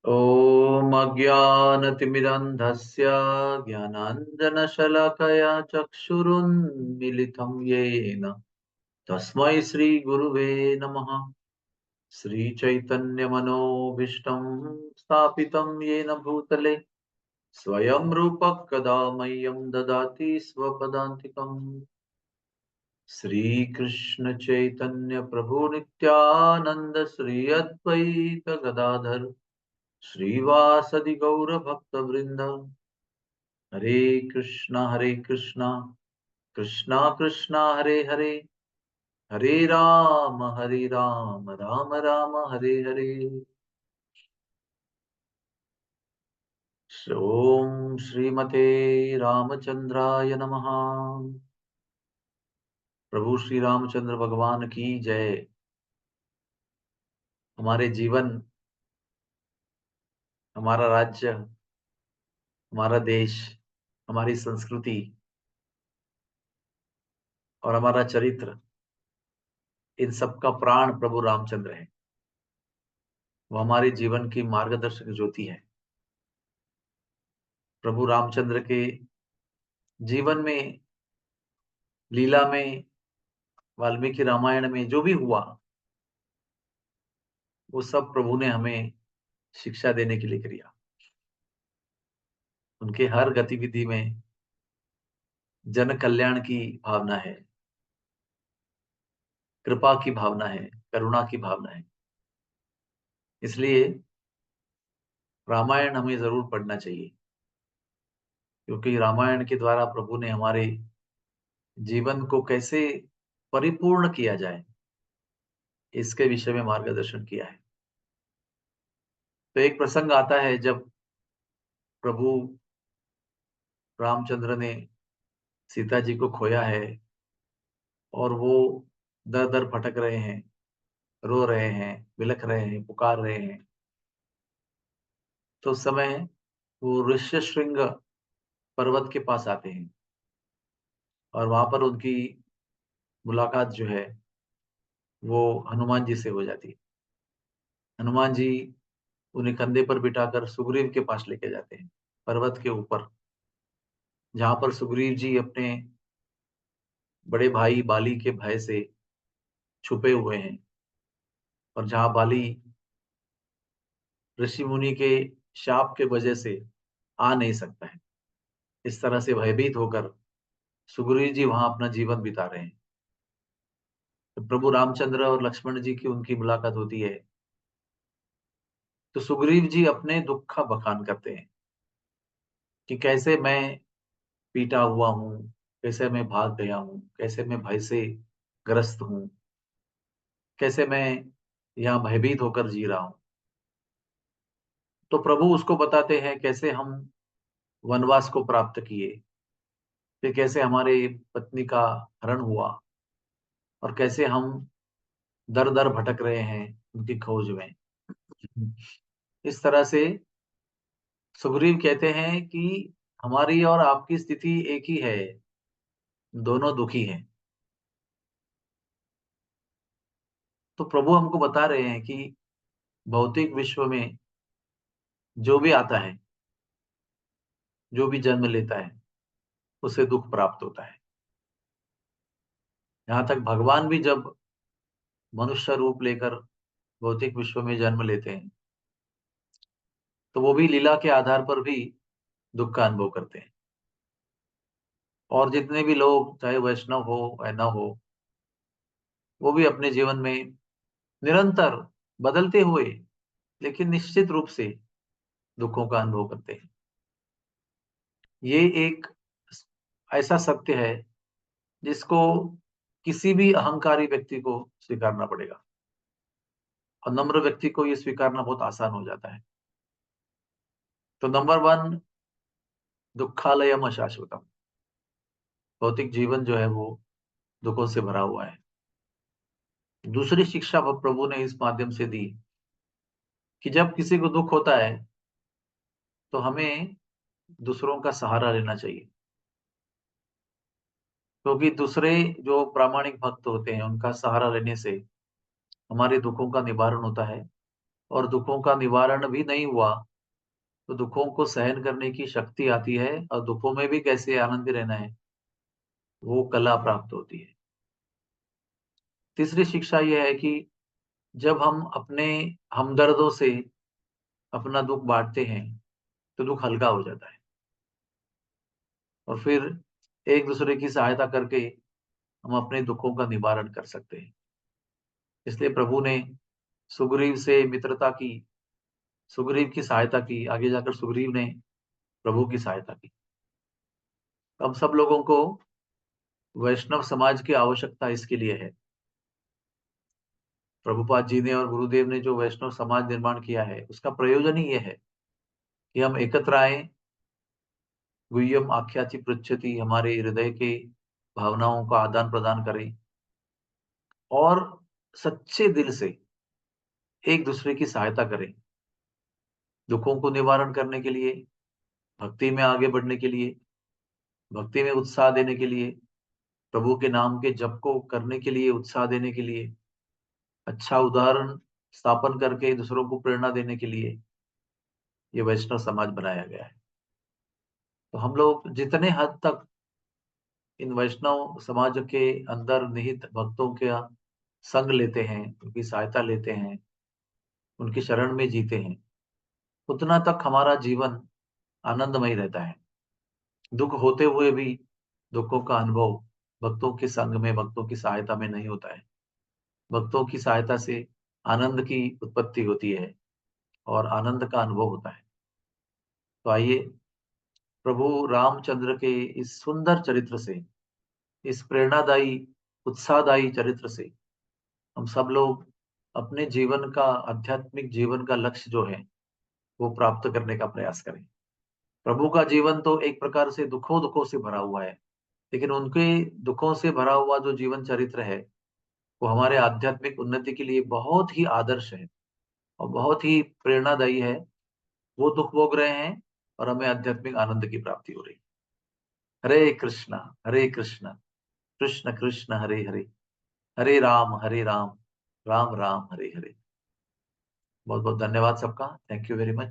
ॐ अज्ञानतिमिरन्धस्य ज्ञानाञ्जनशलाकया चक्षुरुन्मिलितं येन तस्मै श्रीगुरुवे नमः। श्रीचैतन्यमनोभीष्टं स्थापितं येन भूतले स्वयं रूपः कदा मह्यं ददाति स्वपदान्तिकम्। श्रीकृष्ण चैतन्य प्रभु नित्यानंद श्री अद्वैत गदाधर श्रीवासदि गौर भक्त वृंद। हरे कृष्णा कृष्णा कृष्णा हरे हरे, हरे राम राम राम हरे हरे। ओम श्रीमते रामचंद्राय नमः। प्रभु श्री रामचंद्र भगवान की जय। हमारे जीवन, हमारा राज्य, हमारा देश, हमारी संस्कृति और हमारा चरित्र, इन सब का प्राण प्रभु रामचंद्र है। वो हमारे जीवन की मार्गदर्शक ज्योति है। प्रभु रामचंद्र के जीवन में, लीला में, वाल्मीकि रामायण में जो भी हुआ, वो सब प्रभु ने हमें शिक्षा देने के लिए किया। उनके हर गतिविधि में जन कल्याण की भावना है, कृपा की भावना है, करुणा की भावना है। इसलिए रामायण हमें जरूर पढ़ना चाहिए, क्योंकि रामायण के द्वारा प्रभु ने हमारे जीवन को कैसे परिपूर्ण किया जाए, इसके विषय में मार्गदर्शन किया है। तो एक प्रसंग आता है जब प्रभु रामचंद्र ने सीता जी को खोया है और वो दर दर भटक रहे हैं, रो रहे हैं, बिलख रहे हैं, पुकार रहे हैं। तो उस समय वो ऋष्यशृंग पर्वत के पास आते हैं और वहां पर उनकी मुलाकात जो है वो हनुमान जी से हो जाती है। हनुमान जी उन्हें कंधे पर बिठाकर सुग्रीव के पास लेके जाते हैं, पर्वत के ऊपर, जहां पर सुग्रीव जी अपने बड़े भाई बाली के भय से छुपे हुए हैं और जहां बाली ऋषि मुनि के शाप के वजह से आ नहीं सकता है। इस तरह से भयभीत होकर सुग्रीव जी वहां अपना जीवन बिता रहे हैं। तो प्रभु रामचंद्र और लक्ष्मण जी की उनकी मुलाकात होती है। तो सुग्रीव जी अपने दुख का बखान करते हैं कि कैसे मैं पीटा हुआ हूँ, कैसे मैं भाग गया हूँ, कैसे मैं भय से ग्रस्त हूँ, कैसे मैं यहाँ भयभीत होकर जी रहा हूँ। तो प्रभु उसको बताते हैं कैसे हम वनवास को प्राप्त किए, फिर कैसे हमारे पत्नी का हरण हुआ और कैसे हम दर दर भटक रहे हैं उनकी खोज में। इस तरह से सुग्रीव कहते हैं कि हमारी और आपकी स्थिति एक ही है, दोनों दुखी हैं। तो प्रभु हमको बता रहे हैं कि भौतिक विश्व में जो भी आता है, जो भी जन्म लेता है, उसे दुख प्राप्त होता है। यहाँ तक भगवान भी जब मनुष्य रूप लेकर भौतिक विश्व में जन्म लेते हैं, तो वो भी लीला के आधार पर भी दुख का अनुभव करते हैं। और जितने भी लोग, चाहे वैष्णव हो या न हो, वो भी अपने जीवन में निरंतर बदलते हुए लेकिन निश्चित रूप से दुखों का अनुभव करते हैं। ये एक ऐसा सत्य है जिसको किसी भी अहंकारी व्यक्ति को स्वीकारना पड़ेगा, और नम्र व्यक्ति को ये स्वीकारना बहुत आसान हो जाता है। तो नंबर वन, दुखालयम अशाश्वतम। भौतिक जीवन जो है वो दुखों से भरा हुआ है। दूसरी शिक्षा प्रभु ने इस माध्यम से दी कि जब किसी को दुख होता है तो हमें दूसरों का सहारा लेना चाहिए, क्योंकि दूसरे जो प्रामाणिक भक्त होते हैं उनका सहारा लेने से हमारे दुखों का निवारण होता है और दुखों का निवारण भी नहीं हुआ, तो दुखों को सहन करने की शक्ति आती है और दुखों में भी कैसे आनंदी रहना है, वो कला प्राप्त होती है। तीसरी शिक्षा यह है कि जब हम अपने हमदर्दों से अपना दुख बाँटते हैं, तो दुख हल्का हो जाता है और फिर एक-दूसरे की सहायता करके हम अपने दुखों का निवारण कर सकते हैं। इसलिए प्रभु ने सुग्रीव से मित्रता की, सुग्रीव की सहायता की, आगे जाकर सुग्रीव ने प्रभु की सहायता की। हम सब लोगों को वैष्णव समाज की आवश्यकता इसके लिए है। प्रभुपाद जी ने और गुरुदेव ने जो वैष्णव समाज निर्माण किया है, उसका प्रयोजन ही ये है कि हम एकत्र आएँ, गुह्यम आख्याति पृच्छति, हमारे हृदय के भावनाओं का आदान-प्रदान करें और सच्चे दिल से एक-दूसरे की सहायता करें। दुखों को निवारण करने के लिए, भक्ति में आगे बढ़ने के लिए, भक्ति में उत्साह देने के लिए, प्रभु के नाम के जप को करने के लिए, उत्साह देने के लिए, अच्छा उदाहरण स्थापन करके दूसरों को प्रेरणा देने के लिए ये वैष्णव समाज बनाया गया है। तो हम लोग जितने हद तक इन वैष्णव समाज के अंदर निहित भक्तों का संग लेते हैं, उनकी सहायता लेते हैं, उनकी शरण में जीते हैं, उतना तक हमारा जीवन आनंदमय रहता है। दुःख होते हुए भी दुखों का अनुभव भक्तों के संग में, भक्तों की सहायता में नहीं होता है। भक्तों की सहायता से आनंद की उत्पत्ति होती है और आनंद का अनुभव होता है। तो आइए प्रभु रामचंद्र के इस सुंदर चरित्र से, इस प्रेरणादायी, उत्साहदायी चरित्र से हम सब लोग अपने जीवन का, आध्यात्मिक जीवन का लक्ष्य जो है, वो प्राप्त करने का प्रयास करें। प्रभु का जीवन तो एक प्रकार से दुखों-दुखों से भरा हुआ है, लेकिन उनके दुखों से भरा हुआ जो जीवन चरित्र है, वो हमारे आध्यात्मिक उन्नति के लिए बहुत ही आदर्श है और बहुत ही प्रेरणादायी है। वो दुख भोग रहे हैं और हमें आध्यात्मिक आनंद की प्राप्ति हो रही है। हरे कृष्णा, कृष्ण कृष्ण हरे हरे, हरे राम, राम राम हरे हरे। बहुत बहुत धन्यवाद सबका। Thank you very much.